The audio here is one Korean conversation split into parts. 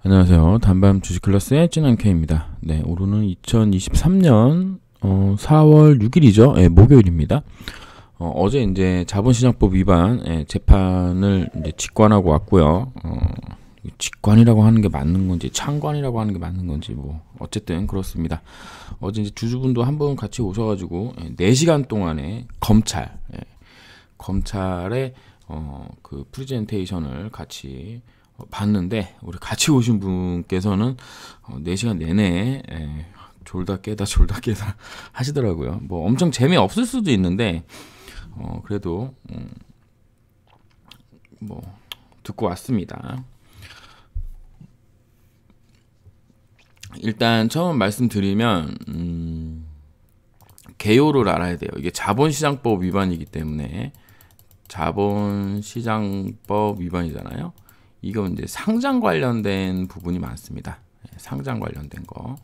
안녕하세요. 단밤 주식클래스의 찐한케입니다. 네, 오늘은 2023년 4월 6일이죠. 네, 목요일입니다. 어제 이제 자본시장법 위반 재판을 이제 직관하고 왔고요. 직관이라고 하는 게 맞는 건지 창관이라고 하는 게 맞는 건지 뭐 어쨌든 그렇습니다. 어제 이제 주주분도 한 분 같이 오셔가지고 4시간 동안에 검찰의 그 프레젠테이션을 같이 봤는데, 우리 같이 오신 분께서는 4시간 내내 졸다 깨다 하시더라고요. 뭐 엄청 재미없을 수도 있는데 그래도 뭐 듣고 왔습니다. 일단 처음 말씀드리면 개요를 알아야 돼요. 이게 자본시장법 위반이기 때문에, 자본시장법 위반이잖아요. 이거 이제 상장 관련된 부분이 많습니다. 상장 관련된 거.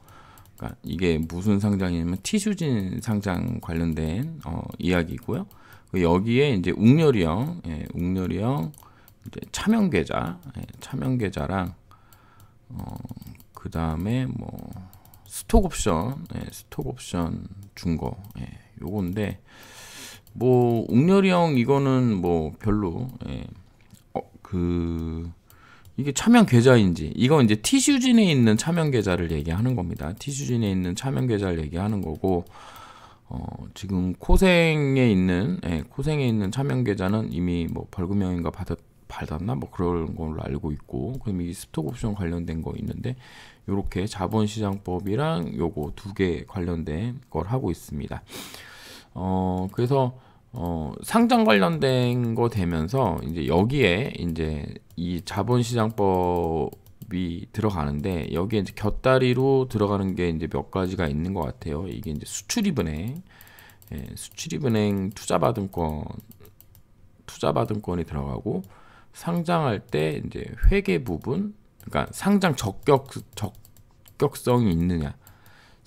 그러니까 이게 무슨 상장이냐면 티슈진 상장 관련된 이야기고요. 여기에 이제 웅렬이형 이제 차명계좌랑 그 다음에 뭐 스톡옵션 준 거, 요건데 뭐 웅렬이형 이거는 뭐 별로 이게 차명 계좌인지, 이건 이제 티슈진에 있는 차명 계좌를 얘기하는 겁니다. 티슈진에 있는 차명 계좌를 얘기하는 거고, 지금 코생에 있는 차명 계좌는 이미 뭐 벌금형인가 받았나 뭐 그런 걸로 알고 있고, 그럼 이 스톡 옵션 관련된 거 있는데, 요렇게 자본시장법이랑 요거 두 개 관련된 걸 하고 있습니다. 그래서 상장 관련된 거 되면서 이제 여기에 이제 이 자본시장법이 들어가는데, 여기에 이제 곁다리로 들어가는 게 이제 몇 가지가 있는 것 같아요. 이게 이제 수출입은행, 수출입은행 투자받은권이 들어가고, 상장할 때 이제 회계 부분, 그러니까 상장 적격성이 있느냐,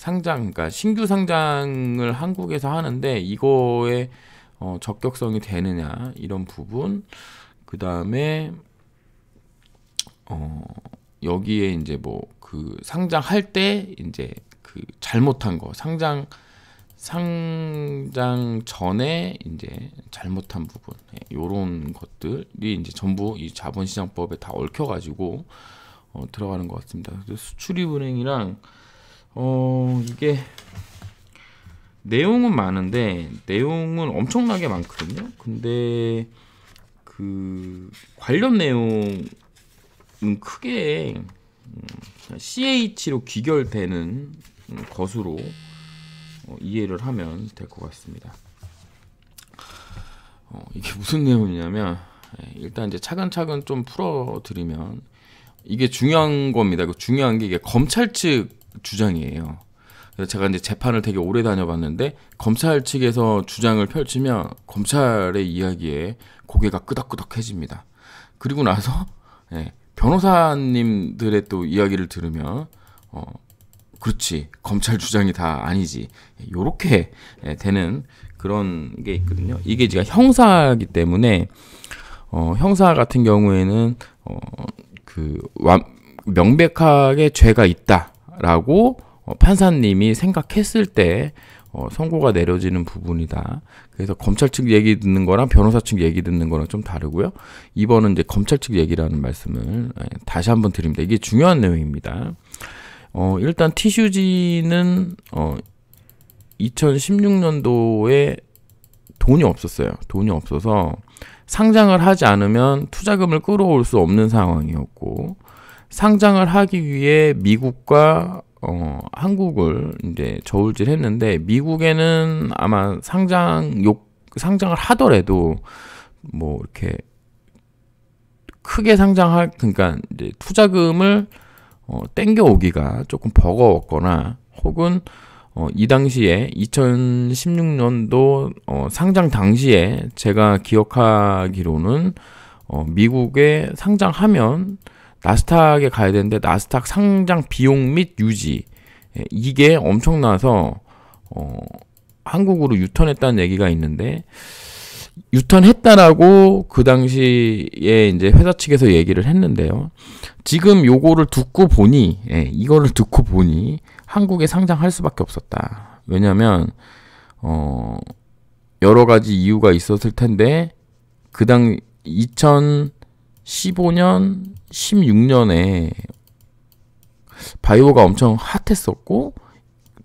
그러니까 신규 상장을 한국에서 하는데 이거에 적격성이 되느냐, 이런 부분. 그 다음에 여기에 이제 뭐 그 상장할 때 이제 그 잘못한 거, 상장 전에 이제 잘못한 부분, 요런 것들이 이제 전부 이 자본시장법에 다 얽혀가지고 들어가는 것 같습니다. 수출입은행이랑 이게 내용은 많은데, 내용은 엄청나게 많거든요. 근데 그 관련 내용은 크게 CH로 귀결되는 것으로 이해를 하면 될 것 같습니다. 이게 무슨 내용이냐면, 일단 이제 차근차근 좀 풀어드리면, 이게 중요한 겁니다. 중요한 게 이게 검찰 측 주장이에요. 그래서 제가 이제 재판을 되게 오래 다녀봤는데, 검찰 측에서 주장을 펼치면 검찰의 이야기에 고개가 끄덕끄덕해집니다. 그리고 나서 변호사님들의 또 이야기를 들으면 그렇지, 검찰 주장이 다 아니지, 요렇게 되는 그런 게 있거든요. 이게 제가 형사이기 때문에 형사 같은 경우에는 명백하게 죄가 있다라고 판사님이 생각했을 때 선고가 내려지는 부분이다. 그래서 검찰 측 얘기 듣는 거랑 변호사 측 얘기 듣는 거랑 좀 다르고요. 이번은 이제 검찰 측 얘기라는 말씀을 다시 한번 드립니다. 이게 중요한 내용입니다. 일단 티슈지는 2016년도에 돈이 없었어요. 돈이 없어서 상장을 하지 않으면 투자금을 끌어올 수 없는 상황이었고, 상장을 하기 위해 미국과 한국을 이제 저울질했는데, 미국에는 아마 상장을 하더라도 뭐 이렇게 크게 그러니까 이제 투자금을 땡겨오기가 조금 버거웠거나, 혹은 이 당시에 2016년도 상장 당시에 제가 기억하기로는 미국에 상장하면 나스닥에 가야 되는데, 나스닥 상장 비용 및 유지, 이게 엄청나서 한국으로 유턴했다는 얘기가 있는데, 유턴했다라고 그 당시에 이제 회사 측에서 얘기를 했는데요. 지금 요거를 듣고 보니, 이거를 듣고 보니 한국에 상장할 수밖에 없었다. 왜냐면 여러 가지 이유가 있었을 텐데 그당 2015년, 16년에 바이오가 엄청 핫했었고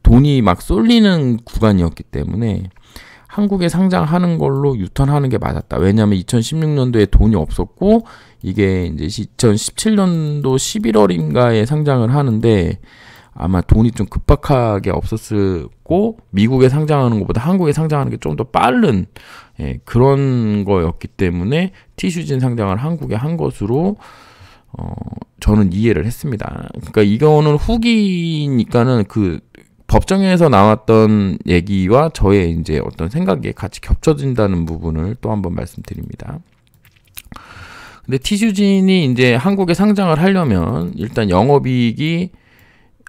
돈이 막 쏠리는 구간이었기 때문에 한국에 상장하는 걸로 유턴하는 게 맞았다. 왜냐하면 2016년도에 돈이 없었고 이게 이제 2017년도 11월인가에 상장을 하는데 아마 돈이 좀 급박하게 없었고 미국에 상장하는 것보다 한국에 상장하는 게 좀 더 빠른 그런 거였기 때문에 티슈진 상장을 한국에 한 것으로 저는 이해를 했습니다. 그러니까 이거는 후기니까는 그 법정에서 나왔던 얘기와 저의 이제 어떤 생각이 같이 겹쳐진다는 부분을 또 한번 말씀드립니다. 근데 티슈진이 이제 한국에 상장을 하려면 일단 영업이익이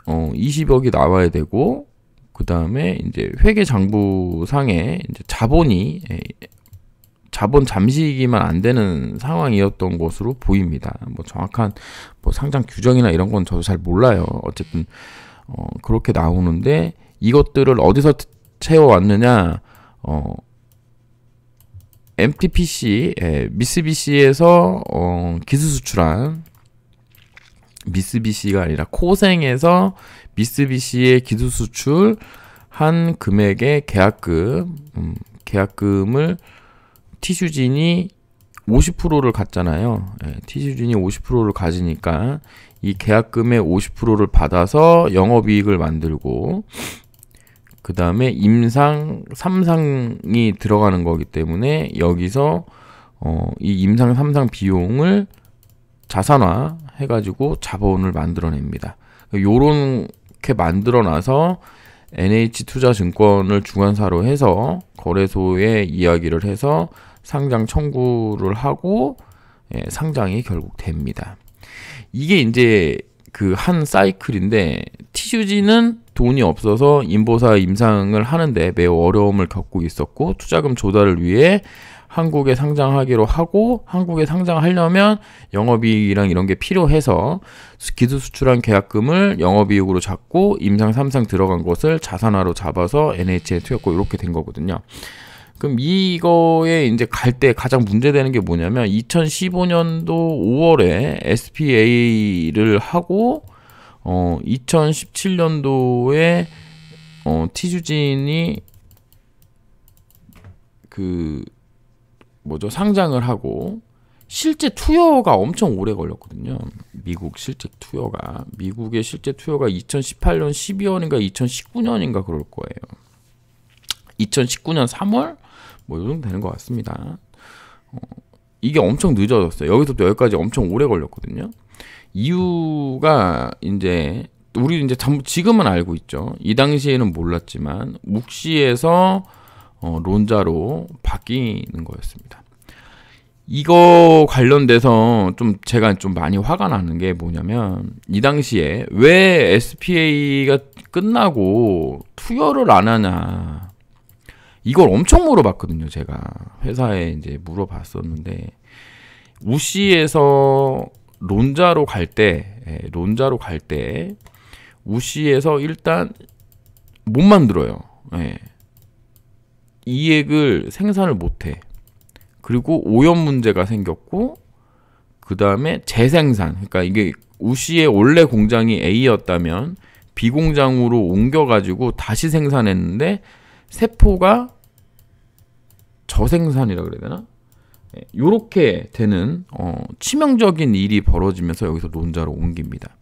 20억이 나와야 되고 그 다음에 이제 회계장부상에 이제 자본 잠식이면 안 되는 상황이었던 것으로 보입니다. 뭐 정확한 뭐 상장 규정이나 이런 건 저도 잘 몰라요. 어쨌든 그렇게 나오는데 이것들을 어디서 채워왔느냐? MTPC, 미쓰비시에서 기술수출한 미쓰비시가 아니라 코생에서 미쓰비시에 기술수출한 금액의 계약금을 티슈진이 50%를 갖잖아요. 티슈진이 50%를 가지니까 이 계약금의 50%를 받아서 영업이익을 만들고 그 다음에 임상 3상이 들어가는 거기 때문에 여기서 이 임상 3상 비용을 자산화 해가지고 자본을 만들어냅니다. 요렇게 만들어놔서 NH투자증권을 주관사로 해서 거래소에 이야기를 해서 상장 청구를 하고 상장이 결국 됩니다. 이게 이제 그 한 사이클인데 티슈진은 돈이 없어서 인보사 임상을 하는데 매우 어려움을 겪고 있었고 투자금 조달을 위해 한국에 상장하기로 하고 한국에 상장하려면 영업이익이랑 이런 게 필요해서 기술 수출한 계약금을 영업이익으로 잡고 임상 3상 들어간 것을 자산화로 잡아서 NH에 투였고 이렇게 된 거거든요. 그럼 이거에 이제 갈 때 가장 문제되는 게 뭐냐면 2015년도 5월에 SPA를 하고 2017년도에 티슈진이 상장을 하고 실제 투여가 엄청 오래 걸렸거든요. 미국 실제 투여가 미국의 실제 투여가 2018년 12월인가 2019년인가 그럴 거예요. 2019년 3월 뭐 이 정도 되는 것 같습니다. 이게 엄청 늦어졌어요. 여기서부터 여기까지 엄청 오래 걸렸거든요. 이유가 이제 우리 이제 지금은 알고 있죠. 이 당시에는 몰랐지만 묵시에서 론자로 바뀌는 거였습니다. 이거 관련돼서 좀 제가 좀 많이 화가 나는 게 뭐냐면 이 당시에 왜 SPA가 끝나고 투여를 안 하냐 이걸 엄청 물어봤거든요. 제가 회사에 이제 물어봤었는데 우시에서 론자로 갈 때 우시에서 일단 못 만들어요. 이액을 생산을 못해. 그리고 오염 문제가 생겼고 그 다음에 재생산 그러니까 이게 우시의 원래 공장이 A였다면 B 공장으로 옮겨가지고 다시 생산했는데 세포가 저생산이라 그래야 되나? 요렇게 되는 치명적인 일이 벌어지면서 여기서 론자로 옮깁니다.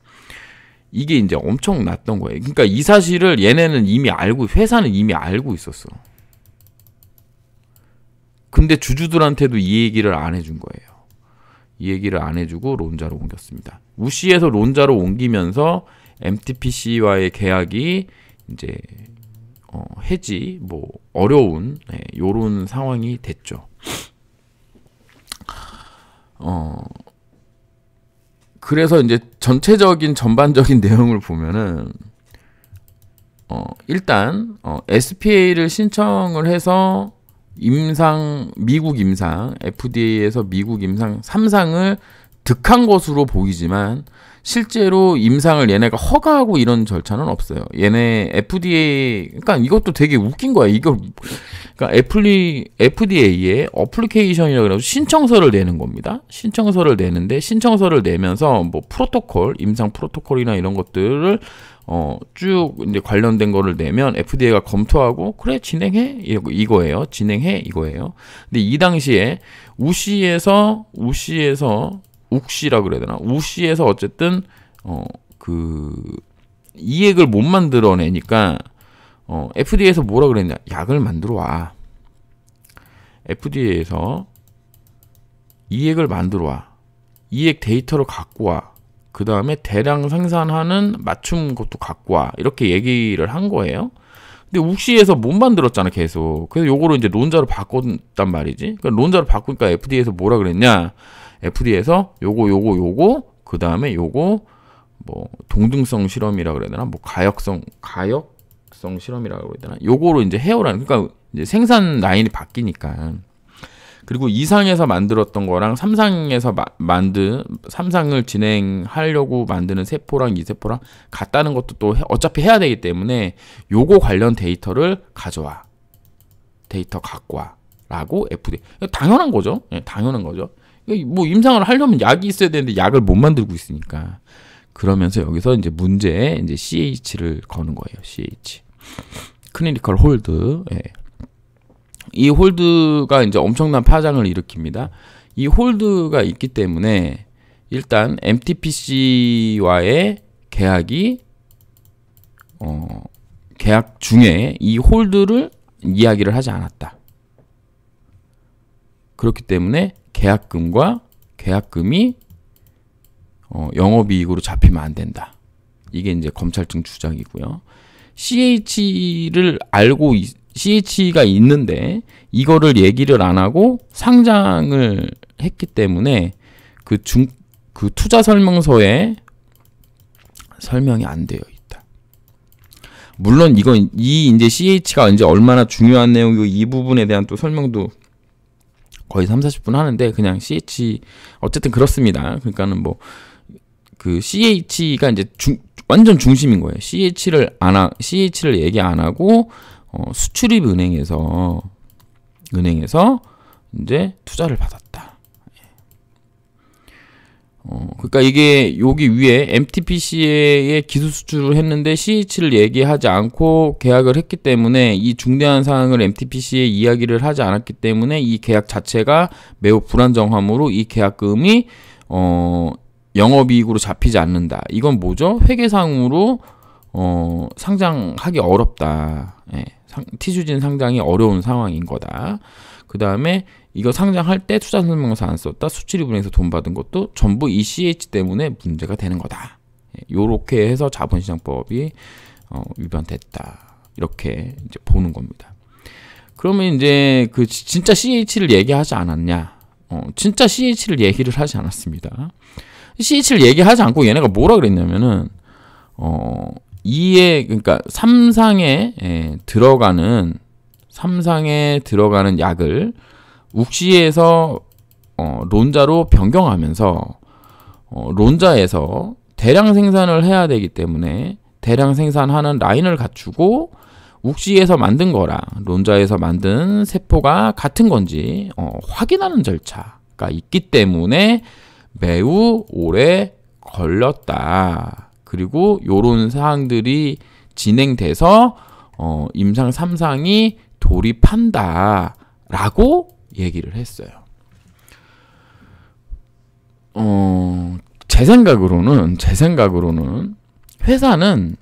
이게 이제 엄청 났던 거예요. 그러니까 이 사실을 얘네는 이미 알고 회사는 이미 알고 있었어. 근데 주주들한테도 이 얘기를 안 해준 거예요. 이 얘기를 안 해주고 론자로 옮겼습니다. 우시에서 론자로 옮기면서 MTPC와의 계약이 이제 해지 뭐 어려운 요런 상황이 됐죠. 그래서 이제 전반적인 내용을 보면은 일단 SPA를 신청을 해서 미국 임상, FDA에서 미국 임상 3상을 득한 것으로 보이지만 실제로 임상을 얘네가 허가하고 이런 절차는 없어요. 얘네 FDA, 그러니까 이것도 되게 웃긴 거야. 그러니까 FDA에 어플리케이션이라고 해서 신청서를 내는 겁니다. 신청서를 내는데 신청서를 내면서 뭐 프로토콜, 임상 프로토콜이나 이런 것들을 쭉 이제 관련된 거를 내면 FDA가 검토하고 그래 진행해 이거예요. 진행해 이거예요. 근데 이 당시에 욱시라고 그래야 되나? 욱시에서 어쨌든 이액을 못 만들어내니까 FDA에서 뭐라 그랬냐? 약을 만들어 와. FDA에서 이액을 만들어 와. 이액 데이터를 갖고 와. 그 다음에 대량 생산하는 맞춤 것도 갖고 와. 이렇게 얘기를 한 거예요. 근데 욱시에서 못 만들었잖아, 계속. 그래서 요거를 이제 론자로 바꿨단 말이지. 그러니까 론자로 바꾸니까 FDA에서 뭐라 그랬냐? FDA에서 요거, 그 다음에 요거, 뭐, 동등성 실험이라 그래야 되나? 뭐, 가역성 실험이라고 그래야 되나? 요거로 이제 해오라는, 그러니까 이제 생산 라인이 바뀌니까. 그리고 2상에서 만들었던 거랑 3상을 진행하려고 만드는 세포랑 2세포랑 같다는 것도 또 어차피 해야 되기 때문에 요거 관련 데이터를 가져와. 데이터 갖고 와. 라고 FDA. 당연한 거죠. 예, 당연한 거죠. 뭐 임상을 하려면 약이 있어야 되는데 약을 못 만들고 있으니까. 그러면서 여기서 이제 문제에 이제 CH를 거는 거예요. CH. 클리니컬 홀드. 예. 이 홀드가 이제 엄청난 파장을 일으킵니다. 이 홀드가 있기 때문에 일단 MTPC와의 계약이 계약 중에 이 홀드를 이야기를 하지 않았다. 그렇기 때문에 계약금과 계약금이 영업이익으로 잡히면 안 된다. 이게 이제 검찰 측 주장이고요. CH가 있는데 이거를 얘기를 안 하고 상장을 했기 때문에 그 투자 설명서에 설명이 안 되어 있다. 물론 이제 CH가 이제 얼마나 중요한 내용이고 이 부분에 대한 또 설명도 거의 30-40분 하는데 그냥 CH 어쨌든 그렇습니다. 그러니까는 뭐 그 CH가 이제 완전 중심인 거예요. CH를 얘기 안 하고 수출입 은행에서 이제 투자를 받았다. 그러니까 이게 여기 위에 MTPC에 기술 수출을 했는데 CH를 얘기하지 않고 계약을 했기 때문에 이 중대한 사항을 MTPC에 이야기를 하지 않았기 때문에 이 계약 자체가 매우 불안정함으로 이 계약금이 영업이익으로 잡히지 않는다. 이건 뭐죠? 회계상으로 상장하기 어렵다. 예, 티슈진 상장이 어려운 상황인 거다. 그 다음에 이거 상장할 때 투자설명서 안 썼다. 수출입은행에서 돈 받은 것도 전부 이 CH 때문에 문제가 되는 거다. 요렇게 해서 자본시장법이 위반됐다. 이렇게 이제 보는 겁니다. 그러면 이제 그 진짜 CH를 얘기하지 않았냐? 진짜 CH를 얘기를 하지 않았습니다. CH를 얘기하지 않고 얘네가 뭐라 그랬냐면은 그러니까 3상에 들어가는 약을 욱시에서 론자로 변경하면서 론자에서 대량 생산을 해야 되기 때문에 대량 생산하는 라인을 갖추고 욱시에서 만든 거랑 론자에서 만든 세포가 같은 건지 확인하는 절차가 있기 때문에 매우 오래 걸렸다. 그리고 요런 사항들이 진행돼서 임상 3상이 돌입한다 라고 얘기를 했어요. 제 생각으로는 회사는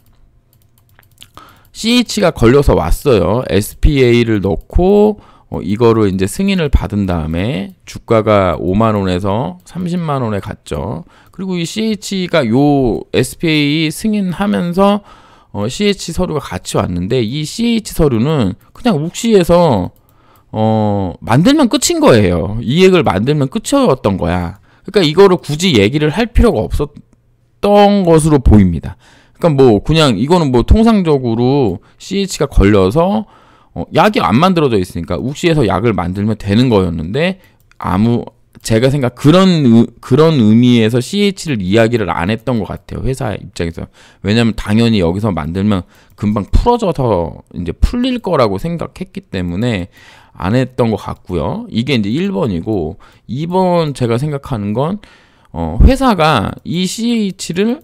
CH가 걸려서 왔어요. SPA를 넣고 이거를 이제 승인을 받은 다음에 주가가 5만 원에서 30만 원에 갔죠. 그리고 이 CH가 요 SPA 승인하면서 CH 서류가 같이 왔는데 이 CH 서류는 그냥 욱시에서 만들면 끝인 거예요. 이액을 만들면 끝이었던 거야. 그러니까 이거를 굳이 얘기를 할 필요가 없었던 것으로 보입니다. 그러니까 뭐 그냥 이거는 뭐 통상적으로 CH가 걸려서 약이 안 만들어져 있으니까 욱시에서 약을 만들면 되는 거였는데 제가 그런 의미에서 CH를 이야기를 안 했던 것 같아요. 회사 입장에서. 왜냐면 당연히 여기서 만들면 금방 풀어져서 이제 풀릴 거라고 생각했기 때문에 안 했던 것 같고요. 이게 이제 1번이고 2번 제가 생각하는 건 회사가 이 CH를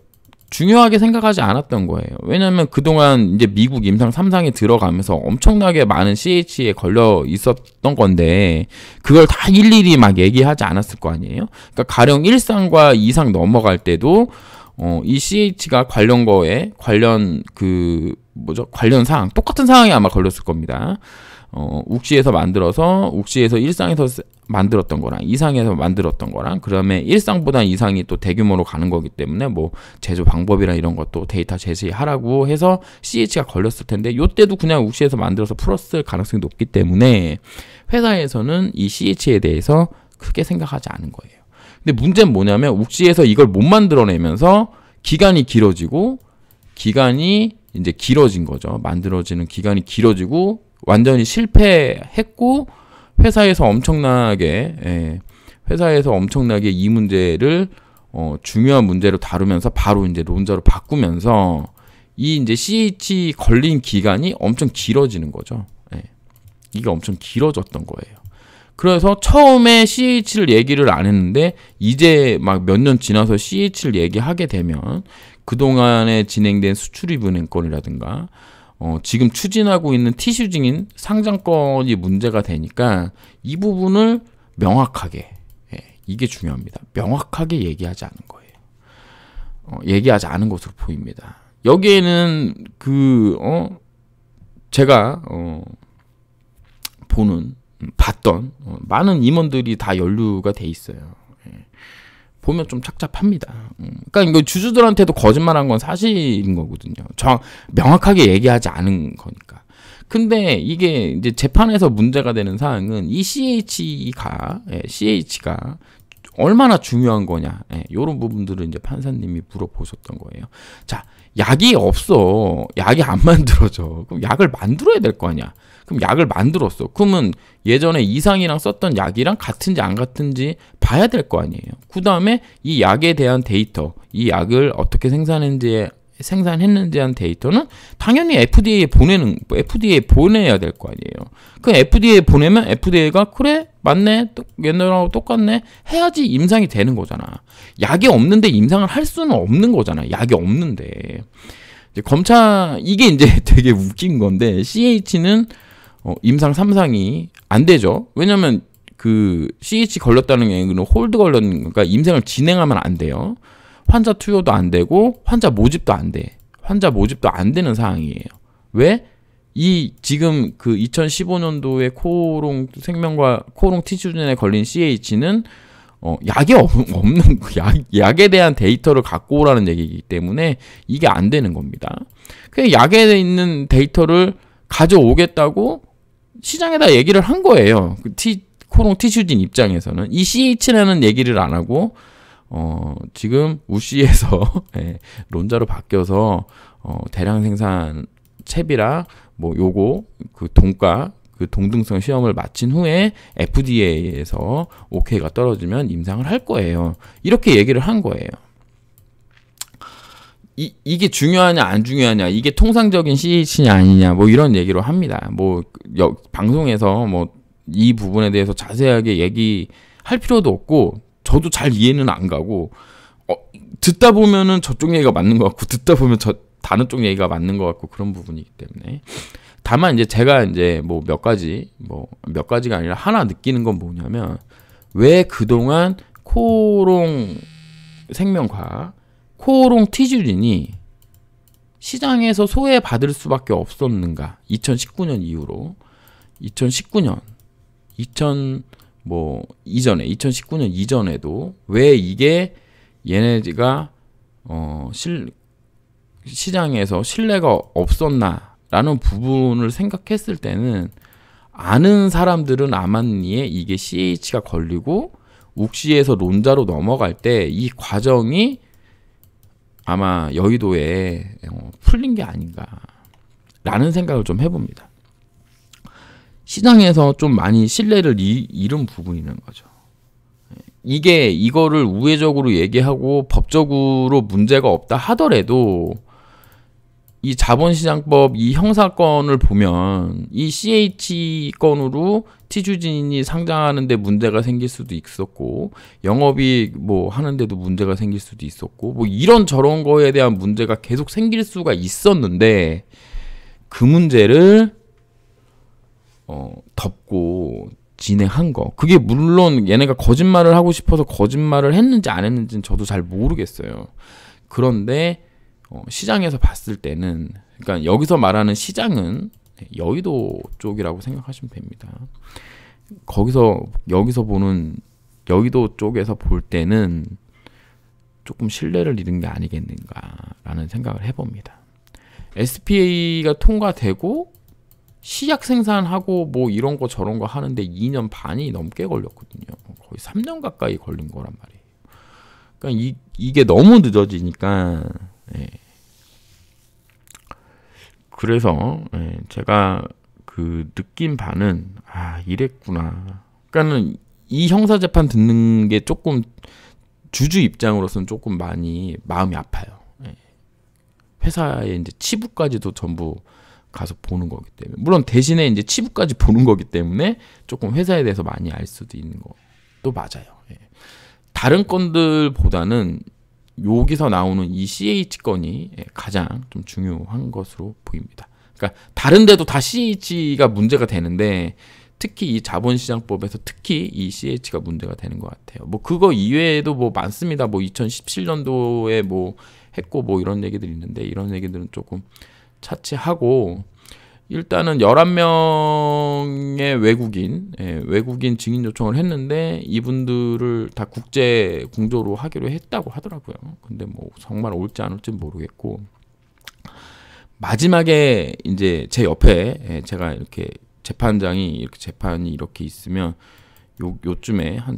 중요하게 생각하지 않았던 거예요. 왜냐면 그동안 이제 미국 임상 3상에 들어가면서 엄청나게 많은 CH에 걸려 있었던 건데 그걸 다 일일이 막 얘기하지 않았을 거 아니에요. 그러니까 가령 1상과 2상 넘어갈 때도 이 CH가 관련 관련 사항 똑같은 사항이 아마 걸렸을 겁니다. 욱시에서 만들어서 욱시에서 1상에서 만들었던 거랑 2상에서 만들었던 거랑 그다음에 1상보다 2상이 또 대규모로 가는 거기 때문에 뭐 제조 방법이나 이런 것도 데이터 제시하라고 해서 CH가 걸렸을 텐데 요때도 그냥 욱시에서 만들어서 풀었을 가능성이 높기 때문에 회사에서는 이 CH에 대해서 크게 생각하지 않은 거예요. 근데 문제는 뭐냐면 욱시에서 이걸 못 만들어내면서 기간이 길어지고 기간이 이제 길어진 거죠. 만들어지는 기간이 길어지고 완전히 실패했고 회사에서 엄청나게 이 문제를 중요한 문제로 다루면서 바로 이제 론자로 바꾸면서 이 이제 CH 걸린 기간이 엄청 길어지는 거죠. 이게 엄청 길어졌던 거예요. 그래서 처음에 CH를 얘기를 안 했는데 이제 막 몇 년 지나서 CH를 얘기하게 되면 그동안에 진행된 수출입 은행권이라든가 지금 추진하고 있는 티슈징인 상장권이 문제가 되니까 이 부분을 명확하게 이게 중요합니다. 명확하게 얘기하지 않은 거예요. 얘기하지 않은 것으로 보입니다. 여기에는 제가 봤던 많은 임원들이 다 연루가 돼 있어요. 보면 좀 착잡합니다. 그러니까 이거 주주들한테도 거짓말한 건 사실인 거거든요. 명확하게 얘기하지 않은 거니까. 근데 이게 이제 재판에서 문제가 되는 사항은 이 CH가 얼마나 중요한 거냐. 이런 부분들을 이제 판사님이 물어보셨던 거예요. 자, 약이 없어. 약이 안 만들어져. 그럼 약을 만들어야 될 거 아니야. 그럼 약을 만들었어. 그러면 예전에 이상이랑 썼던 약이랑 같은지 안 같은지 봐야 될 거 아니에요. 그 다음에 이 약에 대한 데이터, 이 약을 어떻게 생산했는지에 한 데이터는 당연히 FDA에 보내야 될 거 아니에요. 그 FDA에 보내면 FDA가 그래 맞네 옛날하고 똑같네 해야지 임상이 되는 거잖아. 약이 없는데 임상을 할 수는 없는 거잖아. 약이 없는데 이제 이게 이제 되게 웃긴 건데 CH는 임상 3상이 안 되죠. 왜냐면 그 CH 걸렸다는 게 홀드 걸렸는 그러니까 임상을 진행하면 안 돼요. 환자 투여도 안 되고 환자 모집도 안 돼. 환자 모집도 안 되는 상황이에요. 왜? 지금 그 2015년도에 코오롱 티슈진에 걸린 CH는 약이 없는 약에 대한 데이터를 갖고 오라는 얘기이기 때문에 이게 안 되는 겁니다. 그 약에 있는 데이터를 가져오겠다고 시장에다 얘기를 한 거예요. 코오롱 티슈진 입장에서는 이 CH라는 얘기를 안 하고 지금 우시에서 론자로 바뀌어서 대량 생산 채비랑 뭐 요거 그 동등성 시험을 마친 후에 FDA에서 오케이가 떨어지면 임상을 할 거예요. 이렇게 얘기를 한 거예요. 이게 중요하냐 안 중요하냐 이게 통상적인 CH냐 아니냐 뭐 이런 얘기로 합니다. 뭐 방송에서 뭐 이 부분에 대해서 자세하게 얘기할 필요도 없고 저도 잘 이해는 안 가고 듣다 보면은 저쪽 얘기가 맞는 것 같고 듣다 보면 다른 쪽 얘기가 맞는 것 같고 그런 부분이기 때문에 다만 이제 제가 이제 뭐 몇 가지가 아니라 하나 느끼는 건 뭐냐면 왜 그동안 코오롱 생명과 코오롱 티슈진이 시장에서 소외받을 수밖에 없었는가 2019년 이후로 2019년 이전에도 왜 이게 얘네가 시장에서 신뢰가 없었나라는 부분을 생각했을 때는 아는 사람들은 아마니에 이게 CH가 걸리고 욱시에서 론자로 넘어갈 때 이 과정이 아마 여의도에 풀린 게 아닌가라는 생각을 좀 해봅니다. 시장에서 좀 많이 신뢰를 잃은 부분이 있는 거죠. 이거를 우회적으로 얘기하고 법적으로 문제가 없다 하더라도 이 자본시장법 이 형사건을 보면 이 CH 건으로 티슈진이 상장하는데 문제가 생길 수도 있었고 영업이 뭐 하는데도 문제가 생길 수도 있었고 뭐 이런 저런 거에 대한 문제가 계속 생길 수가 있었는데 그 문제를 덮고 진행한 거. 그게 물론 얘네가 거짓말을 하고 싶어서 거짓말을 했는지 안 했는지는 저도 잘 모르겠어요. 그런데 시장에서 봤을 때는 그러니까 여기서 말하는 시장은 여의도 쪽이라고 생각하시면 됩니다. 여기서 보는 여의도 쪽에서 볼 때는 조금 신뢰를 잃은 게 아니겠는가라는 생각을 해봅니다. SPA가 통과되고 시약 생산하고 뭐 이런 거 저런 거 하는데 2년 반이 넘게 걸렸거든요. 거의 3년 가까이 걸린 거란 말이에요. 그러니까 이게 너무 늦어지니까 그래서 제가 그 느낀 바는 이랬구나. 그러니까는 이 형사 재판 듣는 게 조금 주주 입장으로서는 조금 많이 마음이 아파요. 회사에 이제 치부까지도 전부 가서 보는 거기 때문에 물론 대신에 이제 치부까지 보는 거기 때문에 조금 회사에 대해서 많이 알 수도 있는 것도 맞아요. 다른 건들보다는 여기서 나오는 이 CH 건이 가장 좀 중요한 것으로 보입니다. 그러니까 다른 데도 다 CH가 문제가 되는데 특히 이 자본시장법에서 특히 이 CH가 문제가 되는 것 같아요. 뭐 그거 이외에도 뭐 많습니다. 뭐 2017년도에 뭐 했고 뭐 이런 얘기들이 있는데 이런 얘기들은 조금 차치하고 일단은 11명의 외국인 증인 요청을 했는데 이분들을 다 국제 공조로 하기로 했다고 하더라고요. 근데 뭐 정말 올지 안 올지 모르겠고 마지막에 이제 제 옆에 제가 이렇게 재판이 이렇게 있으면 요쯤에 한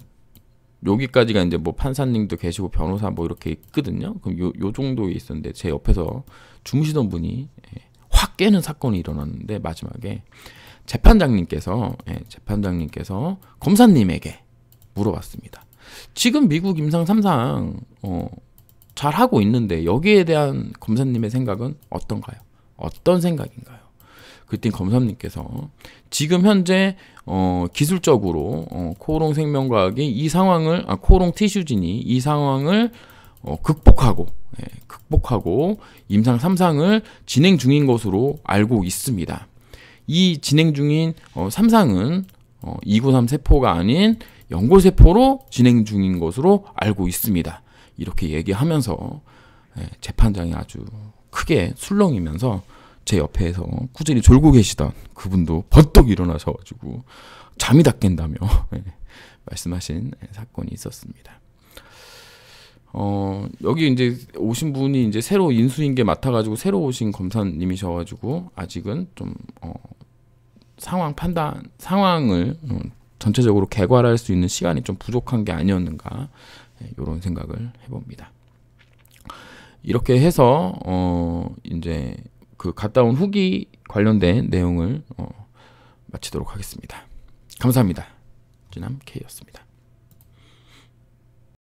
여기까지가 이제 뭐 판사님도 계시고 변호사 뭐 이렇게 있거든요. 그럼 요 정도에 있었는데 제 옆에서 주무시던 분이 확 깨는 사건이 일어났는데 마지막에 재판장님께서 검사님에게 물어봤습니다. 지금 미국 임상 3상 잘 하고 있는데 여기에 대한 검사님의 생각은 어떤가요? 어떤 생각인가요? 그때 검사님께서 지금 현재 기술적으로 코오롱 생명과학이 이 상황을 코오롱 티슈진이 이 상황을 극복하고 임상 3상을 진행 중인 것으로 알고 있습니다. 이 진행 중인 3상은 293 세포가 아닌 연골세포로 진행 중인 것으로 알고 있습니다. 이렇게 얘기하면서 재판장이 아주 크게 술렁이면서 제 옆에서 꾸준히 졸고 계시던 그분도 번떡 일어나셔가지고 잠이 다 깬다며 말씀하신 사건이 있었습니다. 여기 이제 오신 분이 이제 새로 인수인계 맡아가지고 새로 오신 검사님이셔가지고 아직은 좀 상황을 전체적으로 개괄할 수 있는 시간이 좀 부족한 게 아니었는가 이런 생각을 해봅니다. 이렇게 해서 이제 그 갔다 온 후기 관련된 내용을 마치도록 하겠습니다. 감사합니다. 진함 K였습니다.